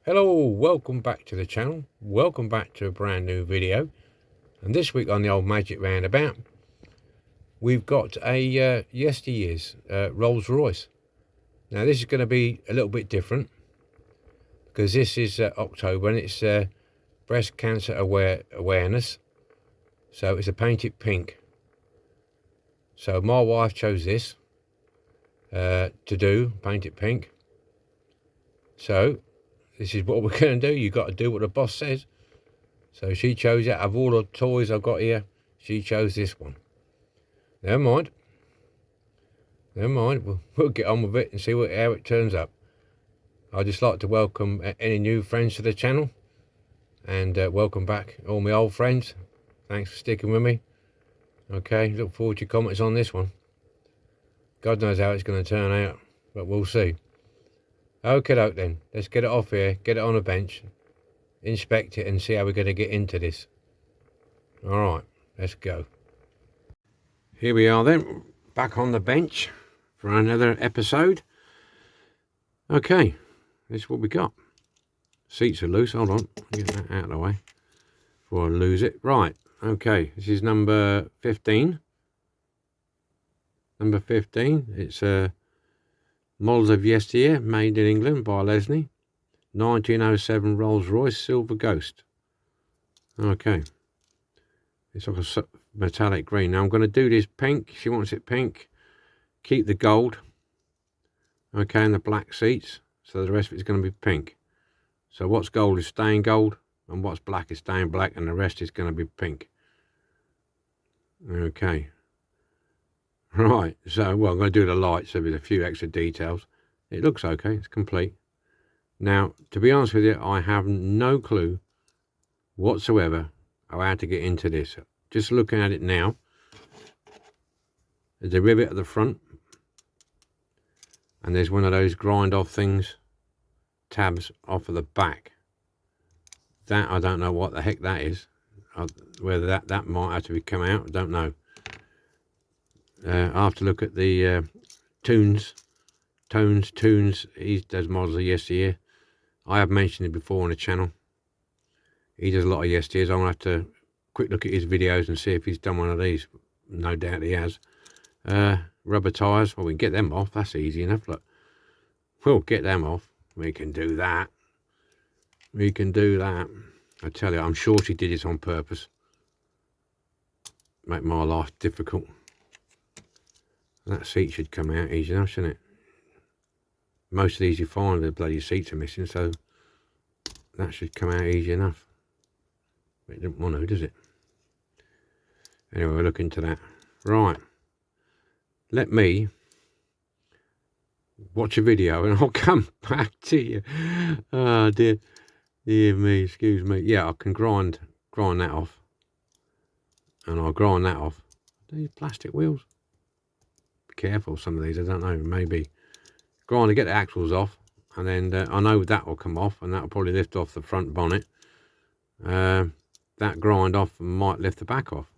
Hello, welcome back to the channel. Welcome back to a brand new video. And this week on the old Magic Roundabout, we've got a yesteryear's Rolls Royce. Now this is going to be a little bit different because this is October and it's breast cancer awareness. So it's a painted pink. So my wife chose this to do, paint it pink. So this is what we're going to do. You've got to do what the boss says. So she chose it. Out of all the toys I've got here, she chose this one. Never mind. Never mind. We'll get on with it and see how it turns up. I'd just like to welcome any new friends to the channel. And welcome back all my old friends. Thanks for sticking with me. Okay, look forward to your comments on this one. God knows how it's going to turn out, but we'll see. Okay, doke then. Let's get it off here, get it on a bench, inspect it and see how we're going to get into this. Alright, let's go. Here we are then, back on the bench for another episode. Okay, this is what we got. Seats are loose, hold on, get that out of the way before I lose it. Right, okay, this is number 15. Number 15, it's models of yesteryear, made in England by Leslie. 1907 Rolls Royce Silver Ghost. Okay. It's like a metallic green. Now I'm going to do this pink. She wants it pink. Keep the gold. Okay, and the black seats. So the rest of it's going to be pink. So what's gold is staying gold. And what's black is staying black. And the rest is going to be pink. Okay. Right, so, well, I'm going to do the lights, so there's a few extra details. It looks okay, it's complete. Now, to be honest with you, I have no clue whatsoever how to get into this. Just looking at it now, there's a rivet at the front, and there's one of those grind off things, tabs off of the back. That, I don't know what the heck that is. Whether that might have to come out, I don't know. I have to look at the Tones. He does models of yesteryear. I have mentioned it before on the channel. He does a lot of yesteryears. I'm going to have to quick look at his videos and see if he's done one of these. No doubt he has. Rubber tyres. Well, we can get them off. That's easy enough. Look, we'll get them off. We can do that. We can do that. I tell you, I'm sure she did this on purpose. Make my life difficult. That seat should come out easy enough, shouldn't it? Most of these you find the bloody seats are missing, so that should come out easy enough. But it didn't want to, does it? Anyway, we'll look into that. Right. Let me watch a video and I'll come back to you. Oh dear. Dear me, excuse me. Yeah, I can grind that off. And I'll grind that off. These plastic wheels. Careful, some of these, I don't know, maybe grind to get the axles off, and then I know that will come off, and that will probably lift off the front bonnet. That grind off might lift the back off,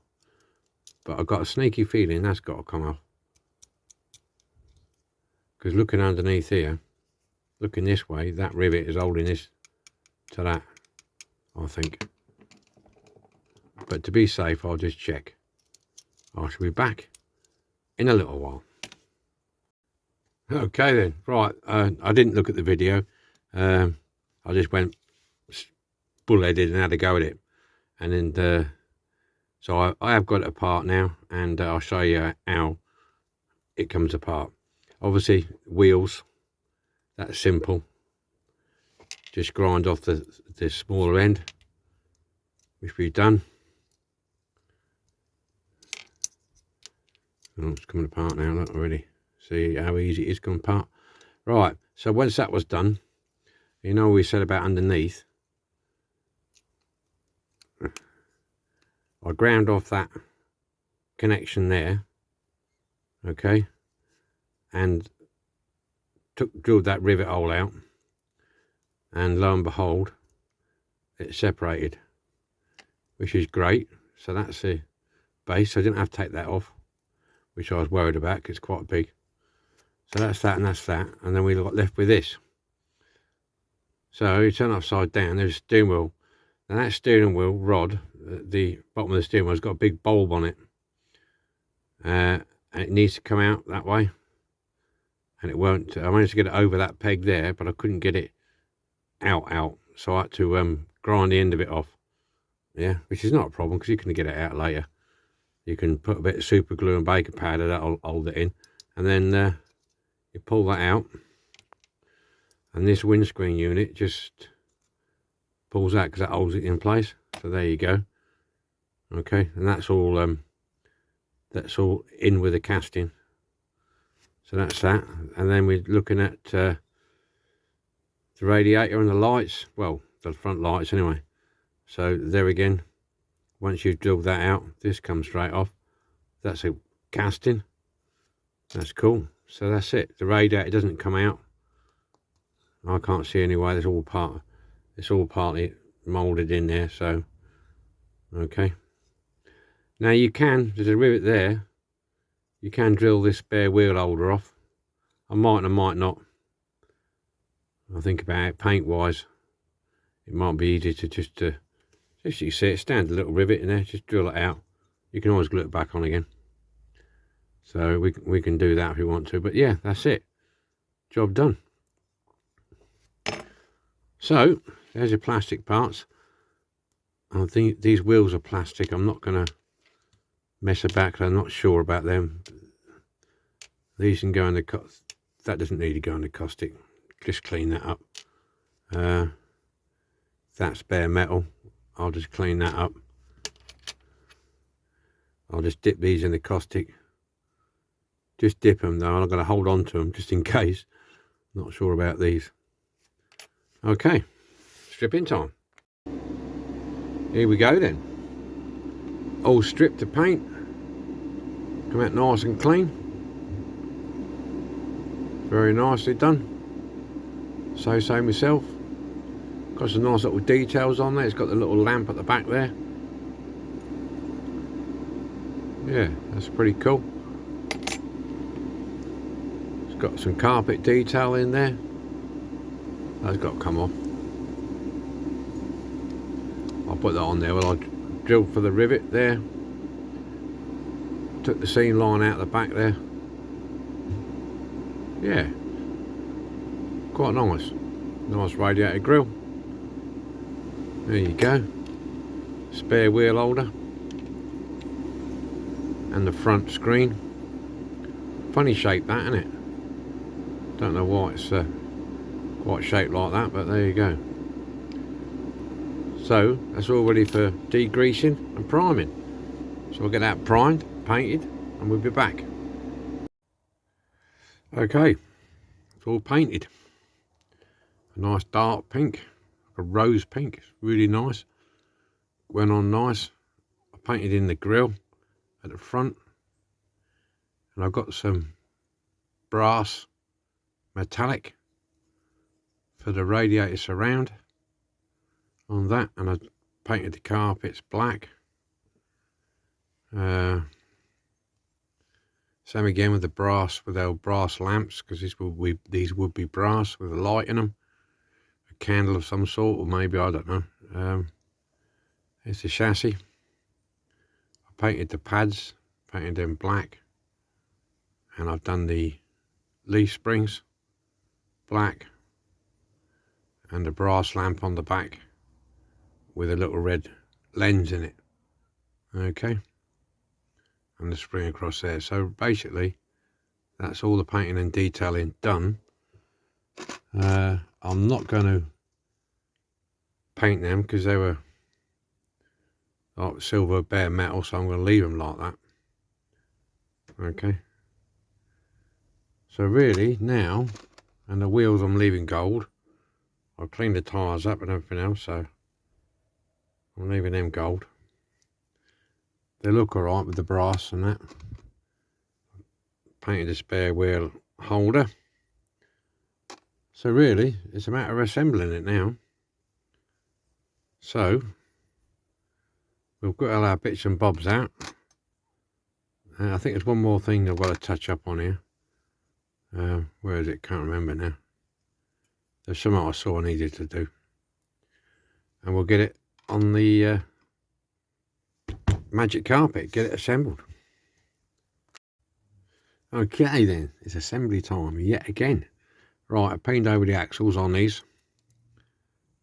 but I've got a sneaky feeling that's got to come off, because looking underneath here, looking this way, that rivet is holding this to that, I think. But to be safe, I'll just check. I shall be back in a little while. Okay then, right, I didn't look at the video. I just went bullheaded and had a go at it. And then, so I have got it apart now, and I'll show you how it comes apart. Obviously, wheels, that's simple. Just grind off the smaller end, which we've done. Oh, it's coming apart now, look already. See how easy it is coming apart. Right, so once that was done, you know we said about underneath, I ground off that connection there, okay, and drilled that rivet hole out, and lo and behold, it separated, which is great. So that's the base. I didn't have to take that off, which I was worried about because it's quite big. So that's that and that's that, and then we got left with this. So you turn upside down, there's a steering wheel. And that steering wheel rod, the bottom of the steering wheel, has got a big bulb on it. And it needs to come out that way. And it won't. I managed to get it over that peg there, but I couldn't get it out. So I had to grind the end of it off. Yeah, which is not a problem because you can get it out later. You can put a bit of super glue and baking powder, that'll hold it in. And then you pull that out. And this windscreen unit just pulls out because that holds it in place. So there you go. Okay, and that's all in with the casting. So that's that. And then we're looking at the radiator and the lights. Well, the front lights anyway. So there again, once you've drilled that out, this comes straight off. That's a casting. That's cool. So that's it. The radiator doesn't come out. I can't see anyway. It's all partly molded in there. So okay. Now you can. There's a rivet there. You can drill this spare wheel holder off. I might and I might not. I think about it paint wise. It might be easy to just you see it, standard little rivet in there. Just drill it out. You can always glue it back on again. So we can do that if we want to. But yeah, that's it. Job done. So there's your plastic parts. I think these wheels are plastic. I'm not going to mess about because I'm not sure about them. These can go in the that doesn't need to go in the caustic. Just clean that up. That's bare metal. I'll just clean that up. I'll just dip these in the caustic. Just dip them though. I've got to hold on to them just in case. Not sure about these. Okay, stripping time. Here we go then. All stripped to paint. Come out nice and clean. Very nicely done. So myself. Got some nice little details on there. It's got the little lamp at the back there. Yeah, that's pretty cool. It's got some carpet detail in there. That's got to come off. I'll put that on there. Well, I drilled for the rivet there. Took the seam line out the back there. Yeah, quite nice. Nice radiator grille. There you go. Spare wheel holder. And the front screen. Funny shape that, isn't it? Don't know why it's quite shaped like that, but there you go. So that's all ready for degreasing and priming. So we'll get that primed, painted, and we'll be back. Okay, it's all painted. A nice dark pink, a rose pink. It's really nice. Went on nice. I painted in the grille at the front, and I've got some brass metallic for the radiator surround on that, and I painted the carpets black. Same again with the brass, with our brass lamps, because these would be brass with a light in them, a candle of some sort, or maybe, I don't know. It's the chassis. I painted the pads, painted them black, and I've done the leaf springs black, and the brass lamp on the back with a little red lens in it. Okay, and the spring across there. So basically that's all the painting and detailing done. I'm not going to paint them because they were like silver bare metal, so I'm going to leave them like that. Okay, so really now, and the wheels I'm leaving gold. I've cleaned the tyres up and everything else, so I'm leaving them gold. They look alright with the brass and that. Painted a spare wheel holder. So really, it's a matter of assembling it now. So, we've got all our bits and bobs out. I think there's one more thing I've got to touch up on here. Where is it? Can't remember now. There's something I saw I needed to do. and we'll get it on the magic carpet, get it assembled. Okay then, it's assembly time yet again. Right, I painted over the axles on these.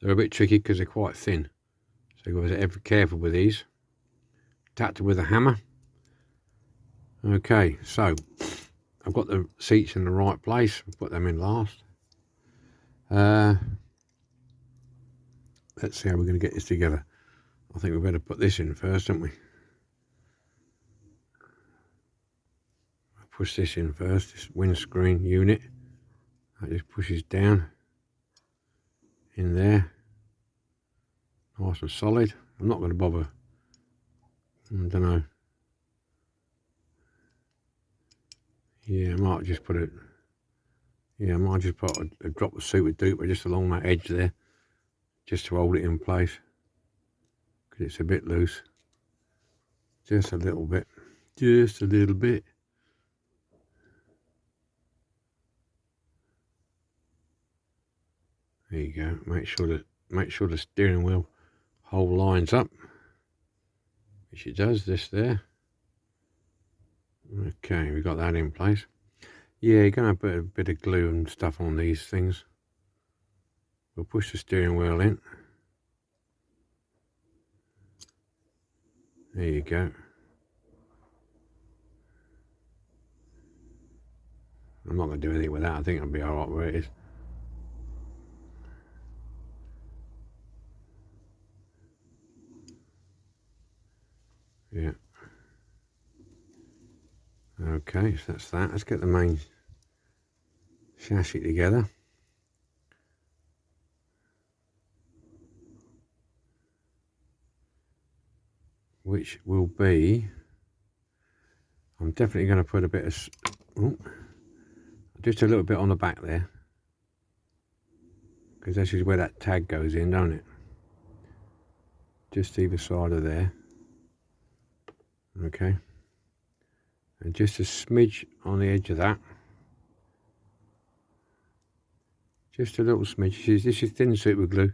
They're a bit tricky because they're quite thin, so you've got to be ever careful with these. Tapped it with a hammer. Okay, so I've got the seats in the right place. I'll put them in last. Let's see how we're going to get this together. I think we better put this in first, don't we? I'll push this in first, this windscreen unit. That just pushes down in there. Nice and solid. I'm not going to bother. I don't know. Yeah, I might just put it. Yeah, I might just put a drop of super duper just along that edge there, just to hold it in place, because it's a bit loose. Just a little bit. Just a little bit. There you go. Make sure the steering wheel hole lines up, which it does. This there. Okay, we got that in place. Yeah, you're gonna put a bit of glue and stuff on these things. We'll push the steering wheel in. There you go. I'm not going to do anything with that. I think it'll be alright where it is. Yeah. Okay, so that's that. Let's get the main chassis together. Which will be, I'm definitely going to put a bit of, just a little bit on the back there, because this is where that tag goes in, don't it? Just either side of there. Okay, and just a smidge on the edge of that. Just a little smidge. This is thin super glue.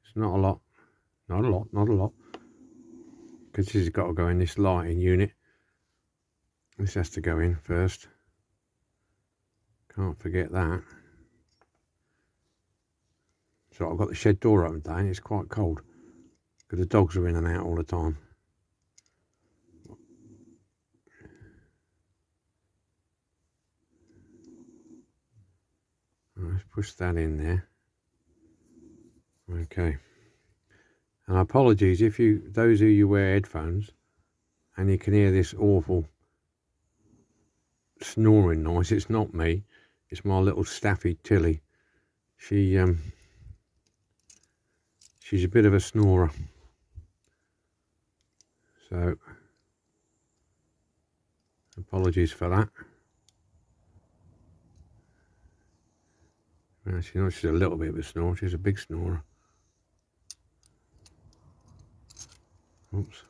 It's not a lot. Not a lot. Not a lot. Because this has got to go in this lighting unit. This has to go in first. Can't forget that. So I've got the shed door open today and it's quite cold, because the dogs are in and out all the time. Let's push that in there. Okay. And apologies if those of you wear headphones and you can hear this awful snoring noise. It's not me. It's my little staffy Tilly. She's a bit of a snorer. So apologies for that. Actually, not, she's a little bit of a snorer. She's a big snorer. Oops.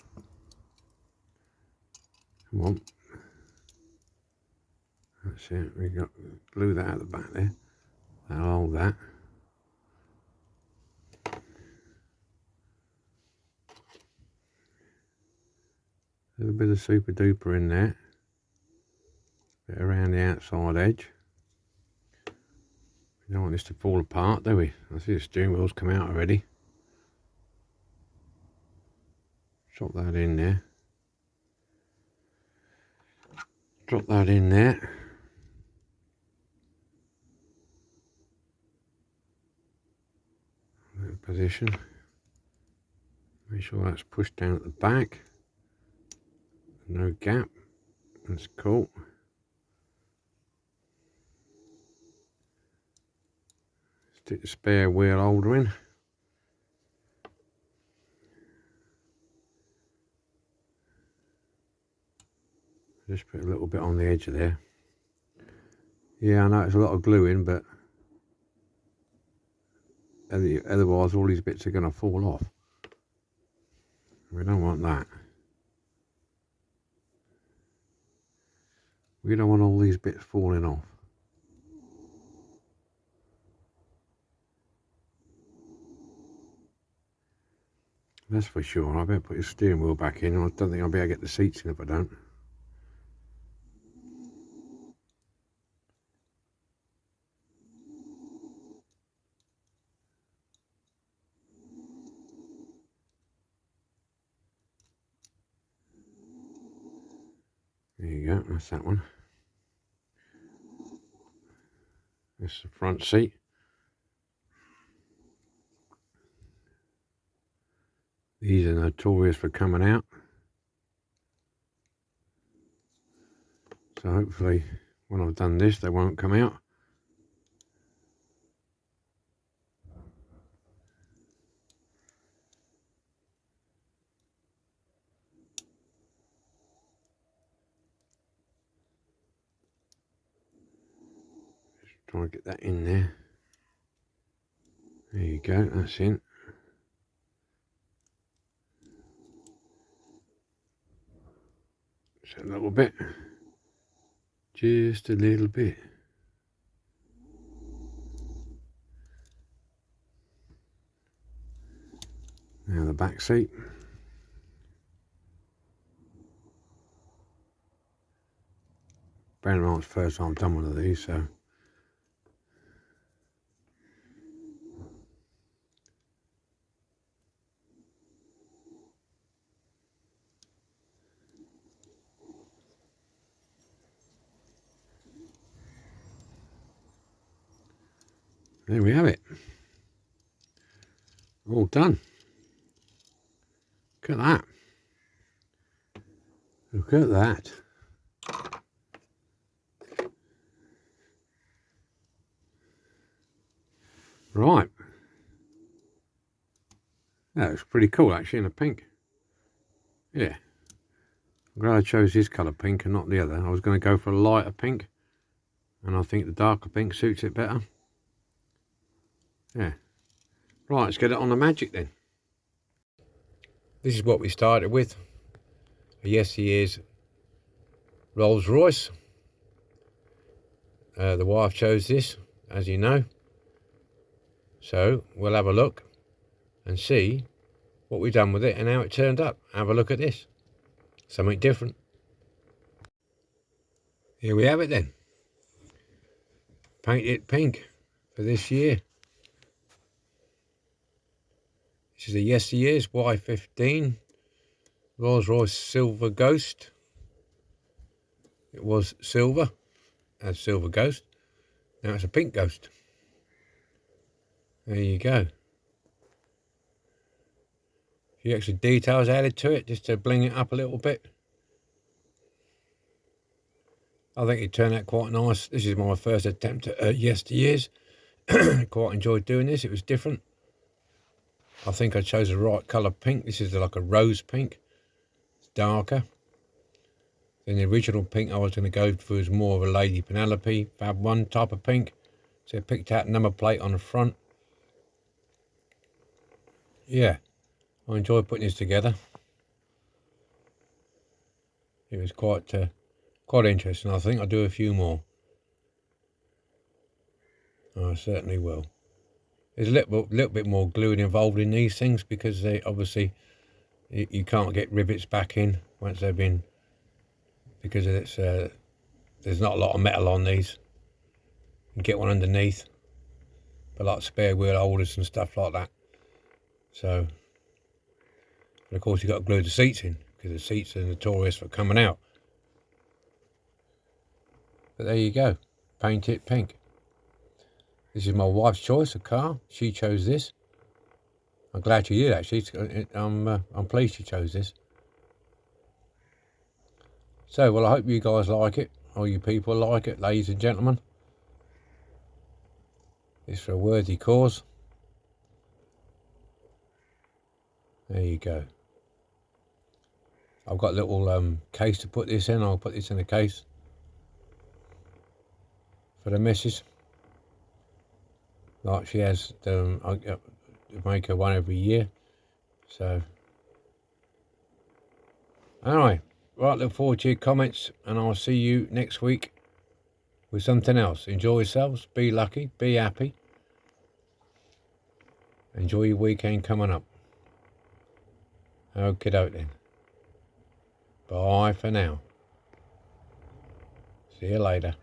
Come on. That's it. We got glue that at the back there. That'll hold that. A little bit of super duper in there. Bit around the outside edge. We don't want this to fall apart, do we? I see the steering wheel's come out already. Drop that in there. Drop that in there. Position. Make sure that's pushed down at the back. No gap. That's cool. Stick the spare wheel holder in. Just put a little bit on the edge of there. Yeah, I know it's a lot of glue in, but otherwise all these bits are going to fall off. We don't want that. We don't want all these bits falling off. That's for sure. I better put the steering wheel back in. I don't think I'll be able to get the seats in if I don't. There you go, that's that one. This is the front seat. These are notorious for coming out. So hopefully when I've done this they won't come out. Just trying to get that in there. There you go, that's in. Just a little bit. Just a little bit. Now the back seat. Bearing in mind it's the first time I've done one of these, so there we have it. All done. Look at that. Look at that. Right. That looks pretty cool actually in a pink. Yeah. I'm glad I chose this colour pink and not the other. I was going to go for a lighter pink. And I think the darker pink suits it better. Yeah. Right, let's get it on the Magic then. This is what we started with. A yesteryear's Rolls Royce. The wife chose this, as you know. So we'll have a look and see what we've done with it and how it turned up. Have a look at this. Something different. Here we have it then. Paint it pink for this year. This is a yesteryear's Y15 Rolls Royce Silver Ghost. It was silver, as Silver Ghost. Now it's a pink Ghost. There you go. A few extra details added to it just to bling it up a little bit. I think it turned out quite nice. This is my first attempt at yesteryears. Quite enjoyed doing this. It was different. I think I chose the right colour pink. This is like a rose pink. It's darker than the original pink I was going to go for. Was more of a Lady Penelope Fab 1 type of pink. So I picked out number plate on the front. Yeah, I enjoyed putting this together. It was quite interesting. I think I'll do a few more. I certainly will. There's a little bit more gluing involved in these things because they obviously you can't get rivets back in once they've been, because it's there's not a lot of metal on these. You can get one underneath, but like spare wheel holders and stuff like that. So, and of course you've got to glue the seats in because the seats are notorious for coming out. But there you go, paint it pink. This is my wife's choice of car. She chose this. I'm glad she did actually. I'm pleased she chose this. So, well, I hope you guys like it. All you people like it, ladies and gentlemen. It's for a worthy cause. There you go. I've got a little case to put this in. I'll put this in a case for the missus. Like she has, I make her one every year. So, anyway, right, look forward to your comments, and I'll see you next week with something else. Enjoy yourselves, be lucky, be happy. Enjoy your weekend coming up. Okie doke then. Bye for now. See you later.